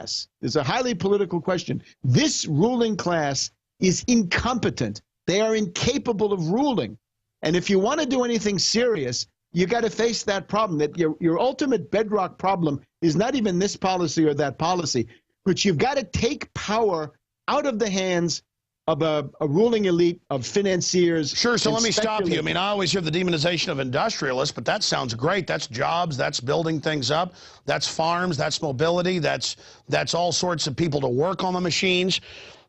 class, it's a highly political question. This ruling class is incompetent. They are incapable of ruling. And if you want to do anything serious, you got to face that problem, that your ultimate bedrock problem is not even this policy or that policy, but you've got to take power out of the hands of a ruling elite of financiers. Sure, so let me stop you. I mean, I always hear the demonization of industrialists, but that sounds great. That's jobs, that's building things up, that's farms, that's mobility, that's all sorts of people to work on the machines.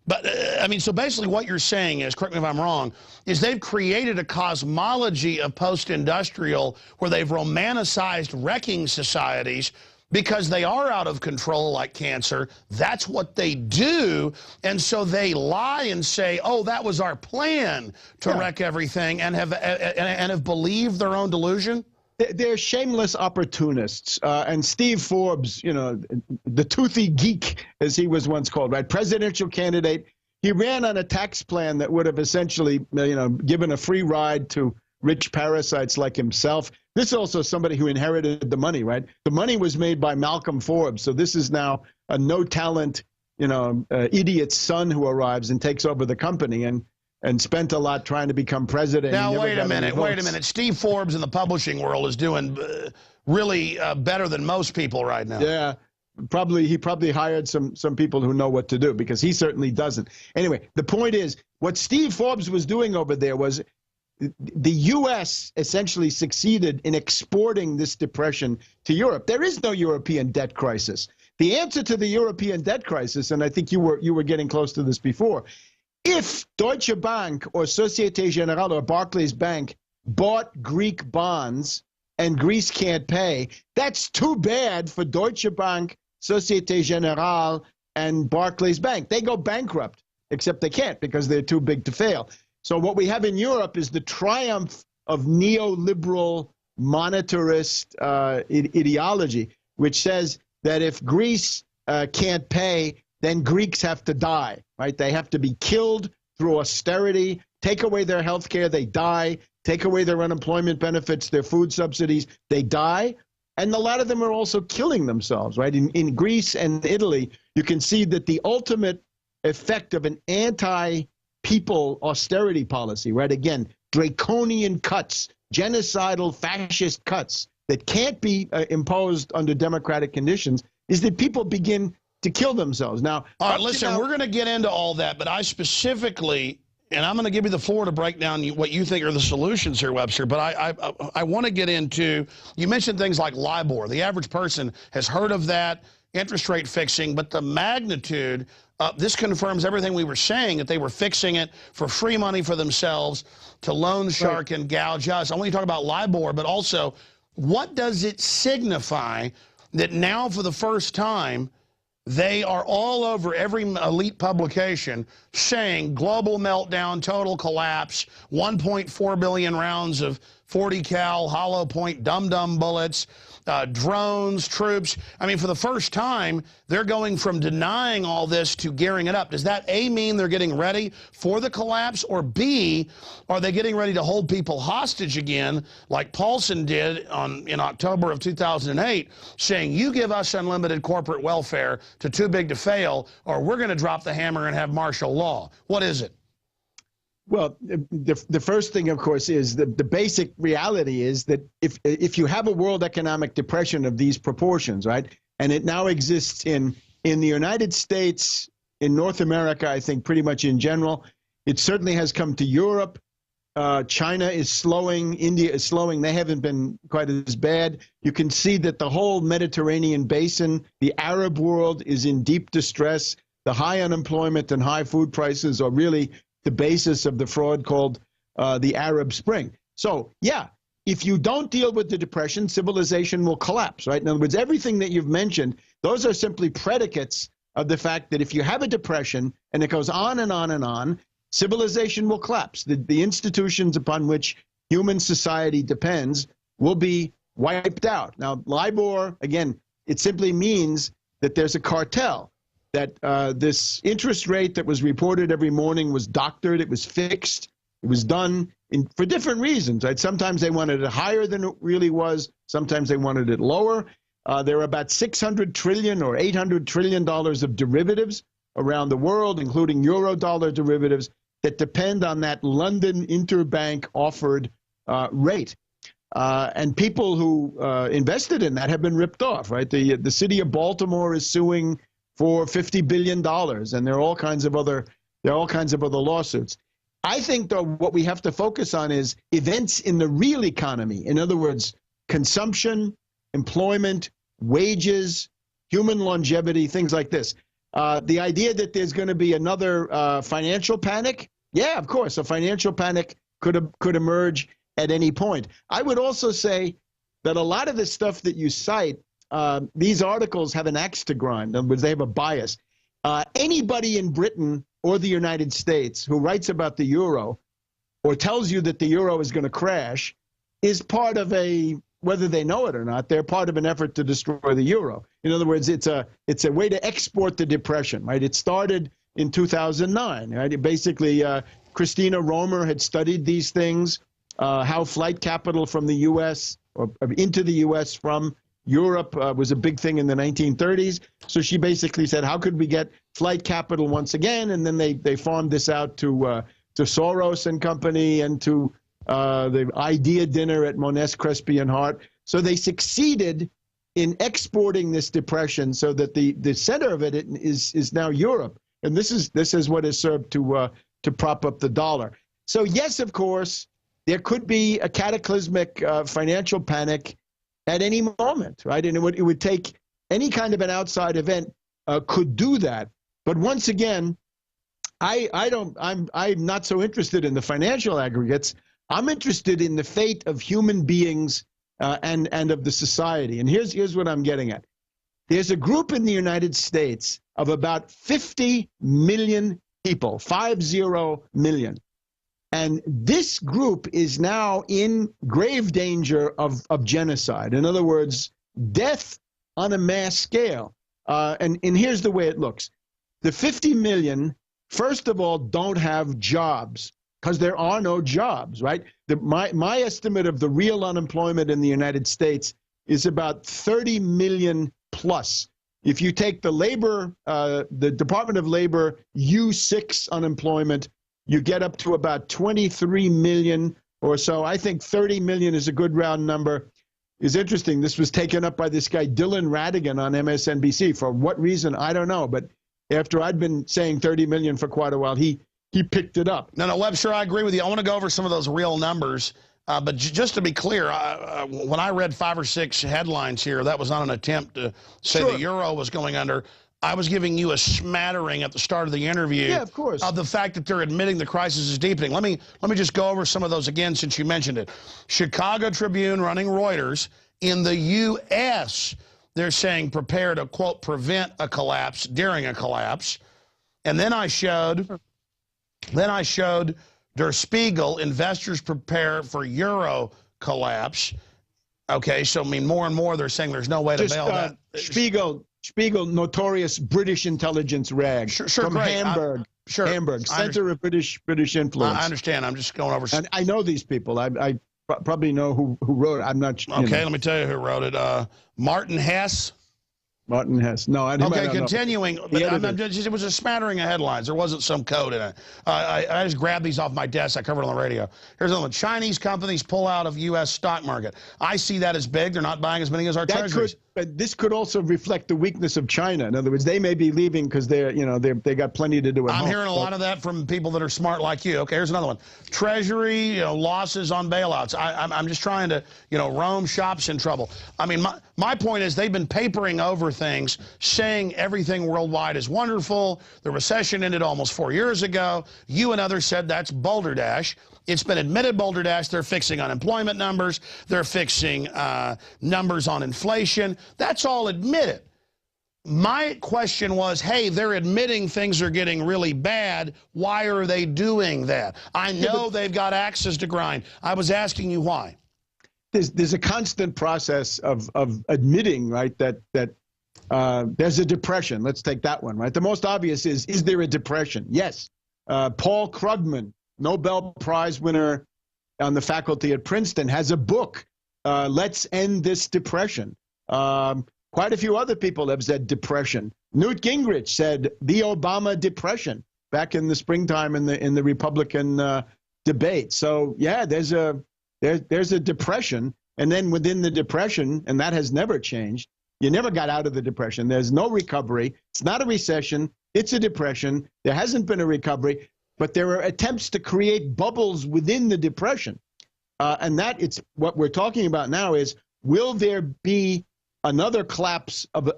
But, I mean, so basically what you're saying is, correct me if I'm wrong, is they've created a cosmology of post-industrial where they've romanticized wrecking societies because they are out of control like cancer. That's what they do. And so they lie and say, oh, that was our plan to wreck everything, and have believed their own delusion? They're shameless opportunists. And Steve Forbes, you know, the toothy geek, as he was once called, right? Presidential candidate. He ran on a tax plan that would have essentially, you know, given a free ride to rich parasites like himself. This is also somebody who inherited the money, right? The money was made by Malcolm Forbes. So this is now a no-talent, you know, idiot's son who arrives and takes over the company and spent a lot trying to become president. Now, wait a minute. Steve Forbes in the publishing world is doing really better than most people right now. Yeah, he probably hired some people who know what to do, because he certainly doesn't. Anyway, the point is, what Steve Forbes was doing over there was the U.S. essentially succeeded in exporting this depression to Europe. There is no European debt crisis. The answer to the European debt crisis, and I think you were getting close to this before, if Deutsche Bank or Societe Generale or Barclays Bank bought Greek bonds and Greece can't pay, that's too bad for Deutsche Bank, Societe Generale, and Barclays Bank. They go bankrupt, except they can't because they're too big to fail. So what we have in Europe is the triumph of neoliberal monetarist ideology, which says that if Greece can't pay, then Greeks have to die, right? They have to be killed through austerity, take away their health care, they die, take away their unemployment benefits, their food subsidies, they die. And a lot of them are also killing themselves, right? In Greece and Italy, you can see that the ultimate effect of an anti-people austerity policy, right? Again, draconian cuts, genocidal fascist cuts that can't be imposed under democratic conditions, is that people begin to kill themselves. Now, all right, listen, we're going to get into all that, but I specifically, and I'm going to give you the floor to break down what you think are the solutions here, Webster, but I want to get into, you mentioned things like LIBOR. The average person has heard of that, interest rate fixing, but the magnitude, this confirms everything we were saying, that they were fixing it for free money for themselves to loan shark and gouge us. I want you to talk about LIBOR, but also, what does it signify that now for the first time, they are all over every elite publication saying global meltdown, total collapse, 1.4 billion rounds of 40 cal hollow point dum-dum bullets, drones, troops. I mean, for the first time, they're going from denying all this to gearing it up. Does that A, mean they're getting ready for the collapse, or B, are they getting ready to hold people hostage again, like Paulson did in October of 2008, saying, you give us unlimited corporate welfare to too big to fail, or we're going to drop the hammer and have martial law? What is it? Well, the first thing, of course, is the basic reality is that if you have a world economic depression of these proportions, right, and it now exists in the United States, in North America, I think pretty much in general, it certainly has come to Europe. China is slowing. India is slowing. They haven't been quite as bad. You can see that the whole Mediterranean basin, the Arab world, is in deep distress. The high unemployment and high food prices are really the basis of the fraud called the Arab Spring. So, yeah, if you don't deal with the depression, civilization will collapse, right? In other words, everything that you've mentioned, those are simply predicates of the fact that if you have a depression and it goes on and on and on, civilization will collapse. The institutions upon which human society depends will be wiped out. Now, LIBOR, again, it simply means that there's a cartel, that this interest rate that was reported every morning was doctored, it was fixed, it was done for different reasons, right? Sometimes they wanted it higher than it really was, sometimes they wanted it lower. There are about 600 trillion or 800 trillion dollars of derivatives around the world, including euro-dollar derivatives, that depend on that London interbank offered rate. And people who invested in that have been ripped off, right? The city of Baltimore is suing for $50 billion, and there are all kinds of other lawsuits. I think, though, what we have to focus on is events in the real economy. In other words, consumption, employment, wages, human longevity, things like this. The idea that there's going to be another financial panic, yeah, of course, a financial panic could emerge at any point. I would also say that a lot of the stuff that you cite, these articles have an axe to grind. In other words, they have a bias. Anybody in Britain or the United States who writes about the euro or tells you that the euro is going to crash is part of a, whether they know it or not, they're part of an effort to destroy the euro. In other words, it's a way to export the depression, right? It started in 2009, right? Basically, Christina Romer had studied these things, how flight capital from the U.S. or into the U.S. from Europe was a big thing in the 1930s. So she basically said, how could we get flight capital once again? And then they farmed this out to Soros and company and to the idea dinner at Moness, Crespi and Hart. So they succeeded in exporting this depression so that the center of it is now Europe. And this is what has served to prop up the dollar. So yes, of course, there could be a cataclysmic financial panic at any moment, right? And it would take any kind of an outside event could do that. But once again, I'm not so interested in the financial aggregates. I'm interested in the fate of human beings and of the society. And here's what I'm getting at. There's a group in the United States of about 50 million people, 50 million. And this group is now in grave danger of genocide. In other words, death on a mass scale. And here's the way it looks. The 50 million, first of all, don't have jobs because there are no jobs, right? My estimate of the real unemployment in the United States is about 30 million plus. If you take the Department of Labor U6 unemployment, you get up to about 23 million or so. I think 30 million is a good round number. It's interesting. This was taken up by this guy, Dylan Radigan on MSNBC. For what reason, I don't know. But after I'd been saying 30 million for quite a while, he picked it up. No, Webster, I agree with you. I want to go over some of those real numbers. But just to be clear, when I read 5 or 6 headlines here, that was not an attempt to say the euro was going under. I was giving you a smattering at the start of the interview. Yeah, of course. Of the fact that they're admitting the crisis is deepening. Let me just go over some of those again since you mentioned it. Chicago Tribune running Reuters. In the U.S., they're saying prepare to, quote, prevent a collapse during a collapse. And then I showed Der Spiegel, investors prepare for euro collapse. Okay, so I mean more and more they're saying there's no way to bail that. Spiegel, notorious British intelligence rag from Hamburg. Hamburg, center of British influence. I understand. I'm just going over. And I know these people. I probably know who wrote it. I'm not sure. Okay, let me tell you who wrote it. Martin Hess. Martin Hess. No, I didn't. Okay, continuing. But it was a smattering of headlines. There wasn't some code in it. I just grabbed these off my desk. I covered it on the radio. Here's another one. Chinese companies pull out of U.S. stock market. I see that as big. They're not buying as many as our treasuries. But this could also reflect the weakness of China. In other words, they may be leaving because they got plenty to do at home. I'm hearing a lot of that from people that are smart like you. Okay, here's another one. Treasury, losses on bailouts. I'm just trying to, Rome shops in trouble. I mean, my point is they've been papering over things, saying everything worldwide is wonderful. The recession ended almost 4 years ago. You and others said that's balderdash. It's been admitted, balderdash. They're fixing unemployment numbers. They're fixing numbers on inflation. That's all admitted. My question was, hey, they're admitting things are getting really bad. Why are they doing that? I know they've got axes to grind. I was asking you why. There's a constant process of admitting, right, that there's a depression. Let's take that one, right? The most obvious is there a depression? Yes. Paul Krugman, Nobel Prize winner on the faculty at Princeton, has a book, Let's End This Depression. Quite a few other people have said depression. Newt Gingrich said the Obama depression back in the springtime in the Republican debate. So yeah, there's a depression, and then within the depression, and that has never changed. You never got out of the depression. There's no recovery. It's not a recession. It's a depression. There hasn't been a recovery, but there are attempts to create bubbles within the depression, and that it's what we're talking about now is, will there be another collapse of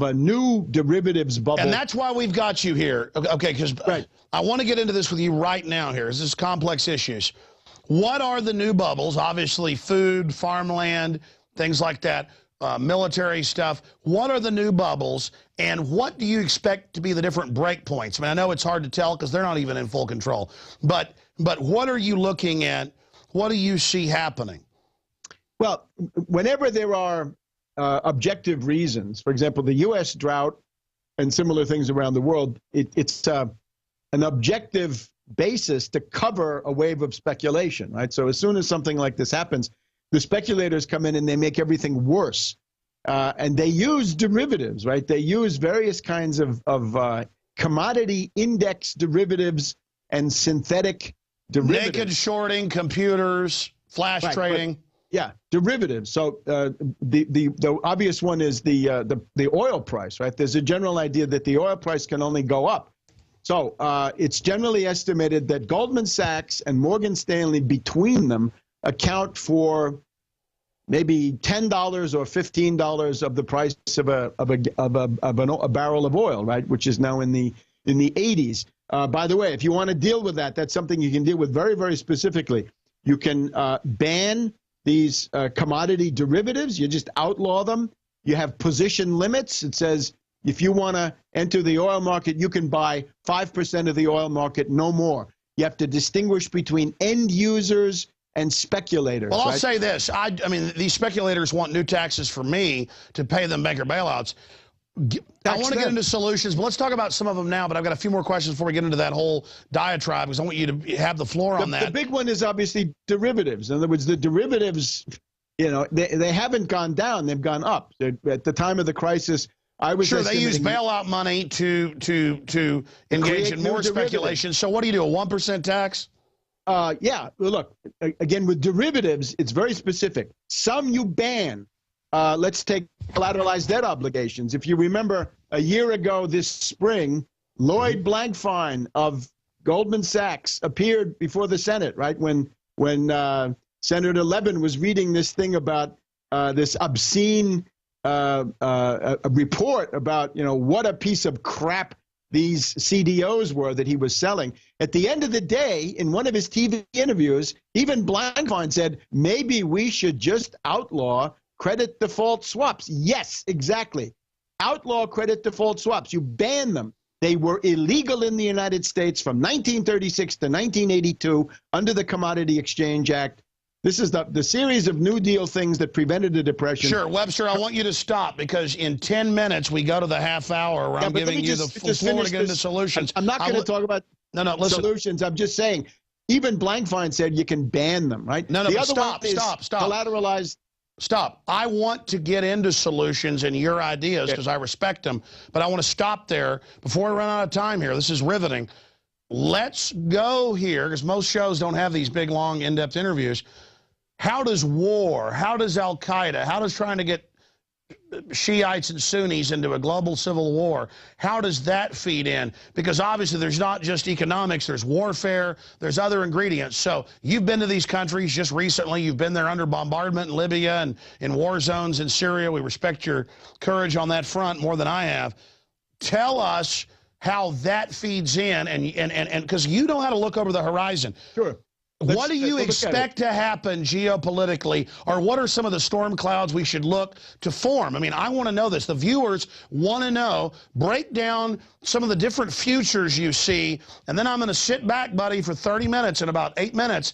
a new derivatives bubble? And that's why we've got you here. Okay, because right. I want to get into this with you right now here. This is complex issues. What are the new bubbles? Obviously, food, farmland, things like that, military stuff. What are the new bubbles, and what do you expect to be the different break points? I mean, I know it's hard to tell because they're not even in full control. But what are you looking at? What do you see happening? Well, whenever there are objective reasons, for example, the U.S. drought and similar things around the world, it's an objective basis to cover a wave of speculation, right? So as soon as something like this happens, the speculators come in and they make everything worse. And they use derivatives, right? They use various kinds of commodity index derivatives and synthetic derivatives. Naked shorting, computers, flash trading. Yeah, derivatives. So the obvious one is the oil price, right? There's a general idea that the oil price can only go up. So it's generally estimated that Goldman Sachs and Morgan Stanley between them account for maybe $10 or $15 of the price of a barrel of oil, right? Which is now in the 80s. By the way, if you want to deal with that, that's something you can deal with very, very specifically. You can ban these commodity derivatives. You just outlaw them. You have position limits. It says if you want to enter the oil market, you can buy 5% of the oil market, no more. You have to distinguish between end users and speculators. Well, I'll right? say this. I mean, these speculators want new taxes for me to pay them banker bailouts. I want to get into solutions, but let's talk about some of them now. But I've got a few more questions before we get into that whole diatribe, because I want you to have the floor on that. The big one is obviously derivatives. In other words, the derivatives, you know, they haven't gone down; they've gone up. At the time of the crisis, I was sure they use bailout money to engage in more speculation. So what do you do? A 1% tax? Yeah. Look, again, with derivatives, it's very specific. Some you ban. Let's take collateralized debt obligations. If you remember, a year ago this spring, Lloyd Blankfein of Goldman Sachs appeared before the Senate, right, when Senator Levin was reading this thing about this obscene a report about, you know, what a piece of crap these CDOs were that he was selling. At the end of the day, in one of his TV interviews, even Blankfein said, maybe we should just outlaw credit default swaps. Yes, exactly. Outlaw credit default swaps. You ban them. They were illegal in the United States from 1936 to 1982 under the Commodity Exchange Act. This is the series of New Deal things that prevented the Depression. Sure, Webster, I want you to stop, because in 10 minutes we go to the half hour where I'm giving you the floor to get into solutions. I'm not going to talk about listen. solutions. I'm just saying, even Blankfein said you can ban them, right? No, the other stop. Collateralized. Stop. I want to get into solutions and your ideas because I respect them, but I want to stop there before we run out of time here. This is riveting. Let's go here, because most shows don't have these big, long, in-depth interviews. How does war, how does Al-Qaeda, how does trying to get Shiites and Sunnis into a global civil war, how does that feed in? Because obviously there's not just economics, there's warfare, there's other ingredients. So you've been to these countries just recently. You've been there under bombardment in Libya and in war zones in Syria. We respect your courage on that front more than I have. Tell us how that feeds in, and because you know how to look over the horizon. Sure. What do you expect to happen geopolitically, or what are some of the storm clouds we should look to form? I mean, I want to know this. The viewers want to know. Break down some of the different futures you see, and then I'm going to sit back, buddy, for 30 minutes. In about 8 minutes,